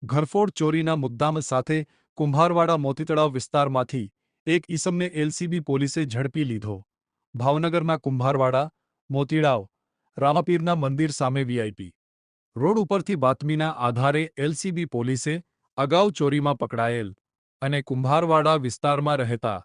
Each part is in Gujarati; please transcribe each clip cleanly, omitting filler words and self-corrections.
ઘરફોડ ચોરીના મુદ્દામ સાથે કુંભારવાડા મોતીતળાવ વિસ્તારમાંથી એક ઈસમને એલસીબી પોલીસે ઝડપી લીધો. ભાવનગરના કુંભારવાડા મોતીતળાવ રામાપીરના મંદિર સામે વીઆઈપી રોડ ઉપરથી બાતમીના આધારે એલસીબી પોલીસે અગાઉ ચોરીમાં પકડાયેલ અને કુંભારવાડા વિસ્તારમાં રહેતા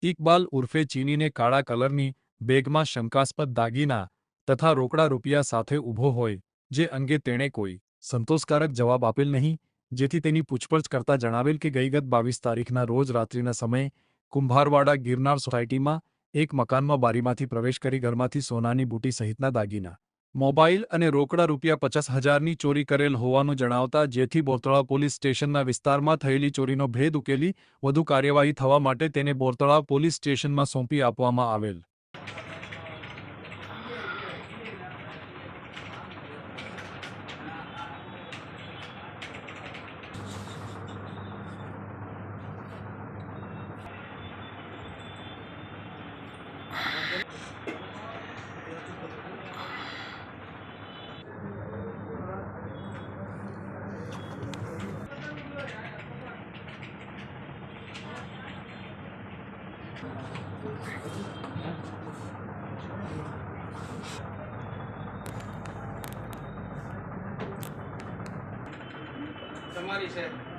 ઇકબાલ ઉર્ફે ચીનીને કાળા કલરની બેગમાં શંકાસ્પદ દાગીના તથા રોકડા રૂપિયા સાથે ઊભો હોય જે અંગે તેણે કોઈ સંતોષકારક જવાબ આપેલ નહીં, જેથી તેની પૂછપરછ કરતા જણાવેલ કે ગત 22 તારીખના રોજ રાત્રિના સમયે કુંભારવાડા ગિરનાર સોસાયટીમાં એક મકાનમાં બારીમાંથી પ્રવેશ કરી ઘરમાંથી સોનાની બુટી સહિતના દાગીના, મોબાઈલ અને રોકડા રૂપિયા 50,000ની ચોરી કરેલ હોવાનું જણાવતા જેથી બોરતળાવ પોલીસ સ્ટેશનના વિસ્તારમાં થયેલી ચોરીનો ભેદ ઉકેલી વધુ કાર્યવાહી થવા માટે તેને બોરતળાવ પોલીસ સ્ટેશનમાં સોંપી આપવામાં આવેલ. તમારી છે.